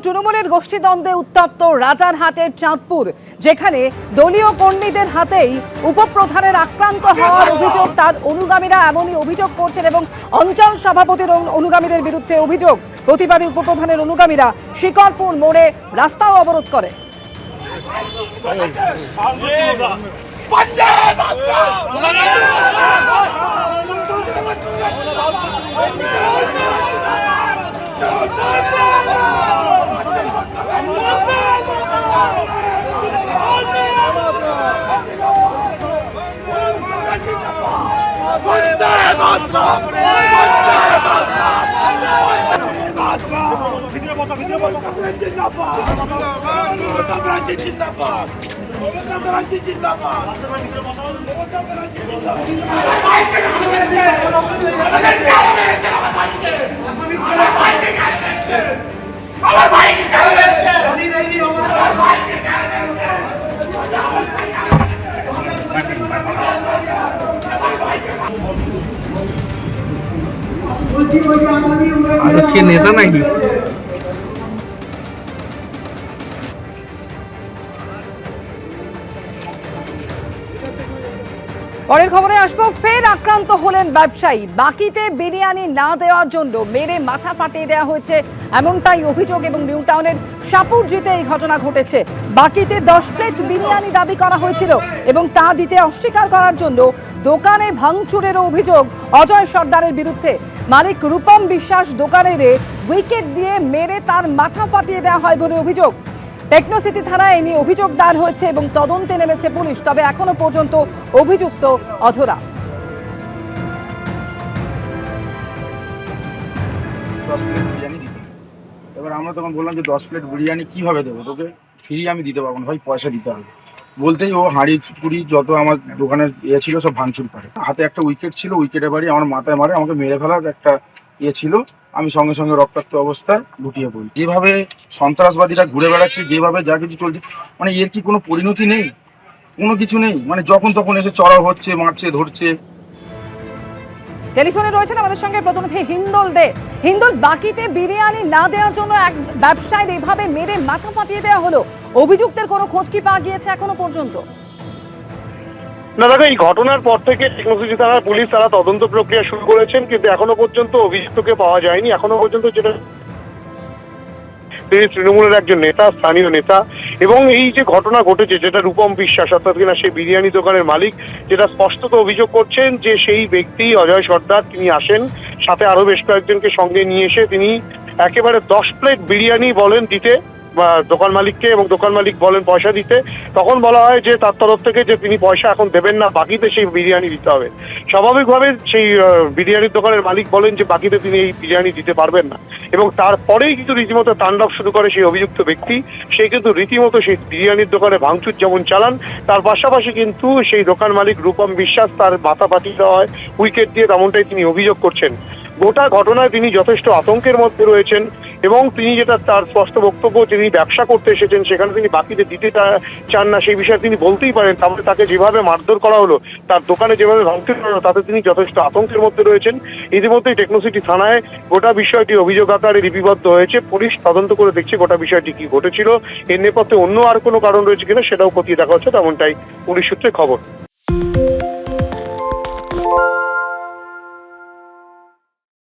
তৃণমূলের গোষ্ঠীদ্বন্দ্বে উত্তপ্ত রাজারহাটের চাঁদপুর, যেখানে দলীয় কর্মীদের হাতেই উপপ্রধানের আক্রান্ত হওয়ার অভিযোগ। তার অনুগামীরা এমনই অভিযোগ করছেন এবং অঞ্চল সভাপতির অনুগামীদের বিরুদ্ধে অভিযোগ। প্রতিবাদী উপপ্রধানের অনুগামীরা শিকরপুর মোড়ে রাস্তাও অবরোধ করে। আজকে নেতা নাকি পরের খবরে আসবো। ফের আক্রান্ত হলেন ব্যবসায়ী। বাকিতে বিরিয়ানি না দেওয়ার জন্য মেরে মাথা ফাটিয়ে দেওয়া হয়েছে, এমনটাই অভিযোগ। এবং নিউ টাউনের সাপুরজিতে এই ঘটনা ঘটেছে। বাকিতে 10 প্লেট বিরিয়ানি দাবি করা হয়েছিল এবং তা দিতে অস্বীকার করার জন্য দোকানে ভাঙচুরেরও অভিযোগ অজয় সর্দারের বিরুদ্ধে। মালিক রূপম বিশ্বাস দোকানের উইকেট দিয়ে মেরে তার মাথা ফাটিয়ে দেওয়া হয় বলে অভিযোগ। টেকনোসিটি থানায় এ নিয়ে অভিযোগ দায়ের হয়েছে এবং তদন্তে নেমেছে পুলিশ। তবে এখনো পর্যন্ত অভিযুক্ত অধরা। 10 প্লেট বিরিয়ানি দিতে। এবার আমরা তখন বললাম যে 10 প্লেট বিরিয়ানি কিভাবে দেবো তোকে, ফ্রি আমি দিতে পারবো না ভাই, পয়সা দিতে হবে। বলতেই ও হাঁড়ি কুড়ি যত আমার দোকানের ছিল সব ভাঙচুর করে। হাতে একটা উইকেট ছিল, উইকেটের বাড়ি আমার মাথায় মারে, আমাকে মেরে ফেলার একটা ছিল। আমি সঙ্গে সঙ্গে রক্তাক্ত অবস্থায় লুটিয়ে পড়ি। যেভাবে সন্ত্রাসবাদীরা ঘুরে বেড়াচ্ছে, যেভাবে যা কিছু চলছে, মানে এর কি কোনো পরিণতি নেই, কোনো কিছু নেই। মানে যখন তখন এসে চড়াও হচ্ছে, মারছে, ধরছে। টেলিফোনে রয়েছেন আমাদের সঙ্গে প্রতিনিধি হিন্দল দে। হিন্দল, বাকিতে বিরিয়ানি না দেওয়ার জন্য এক ব্যবসায়ীর এইভাবে মেরে মাথা ফাটিয়ে দেওয়া হলো, অভিযুক্তের কোনো খোঁজ কি পাওয়া গিয়েছে এখনো পর্যন্ত? না দেখো, এই ঘটনার পর থেকে টেকনোসিটি থানার পুলিশ তারা তদন্ত প্রক্রিয়া শুরু করেছেন, কিন্তু এখনো পর্যন্ত অভিযুক্তকে পাওয়া যায়নি। এখনো পর্যন্ত যেটা তিনি তৃণমূলের একজন নেতা, স্থানীয় নেতা, এবং এই যে ঘটনা ঘটেছে যেটা রূপম বিশ্বাস অর্থাৎ কিনা সেই বিরিয়ানি দোকানের মালিক, যেটা স্পষ্টত অভিযোগ করছেন যে সেই ব্যক্তি অজয় সর্দার তিনি আসেন, সাথে আরো বেশ কয়েকজনকে সঙ্গে নিয়ে এসে তিনি একেবারে 10 প্লেট বিরিয়ানি বলেন দিতে দোকান মালিককে, এবং দোকান মালিক বলেন পয়সা দিতে। তখন বলা হয় যে তার তরফ থেকে যে তিনি পয়সা এখন দেবেন না, বাকিতে সেই বিরিয়ানি দিতে হবে। স্বাভাবিকভাবে সেই বিরিয়ানির দোকানের মালিক বলেন যে বাকিতে তিনি এই বিরিয়ানি দিতে পারবেন না, এবং তারপরেই কিন্তু রীতিমতো তাণ্ডব শুরু করে সেই অভিযুক্ত ব্যক্তি। সে কিন্তু রীতিমতো সেই বিরিয়ানির দোকানে ভাঙচুর যেমন চালান, তার পাশাপাশি কিন্তু সেই দোকান মালিক রূপম বিশ্বাস তার মাথা ফাটিয়ে দেওয়া হয় উইকেট দিয়ে, তেমনটাই তিনি অভিযোগ করছেন। গোটা ঘটনায় তিনি যথেষ্ট আতঙ্কের মধ্যে রয়েছেন, এবং তিনি যেটা তার স্পষ্ট বক্তব্য, তিনি ব্যবসা করতে এসেছেন, সেখানে তিনি বাকিতে দিতে চান না, সেই বিষয়ে তিনি বলতেই পারেন। তাহলে তাকে যেভাবে মারধর করা হলো, তার দোকানে যেভাবে ভাঙচুর করা হলো, তাতে তিনি যথেষ্ট আতঙ্কের মধ্যে রয়েছেন। ইতিমধ্যেই টেকনোসিটি থানায় গোটা বিষয়টি অভিযোগ আকারে লিপিবদ্ধ হয়েছে। পুলিশ তদন্ত করে দেখছে গোটা বিষয়টি কি ঘটেছিল, এর নেপথ্যে অন্য আর কোনো কারণ রয়েছে কিনা সেটাও খতিয়ে দেখা হচ্ছে, তেমনটাই পুলিশ সূত্রে খবর।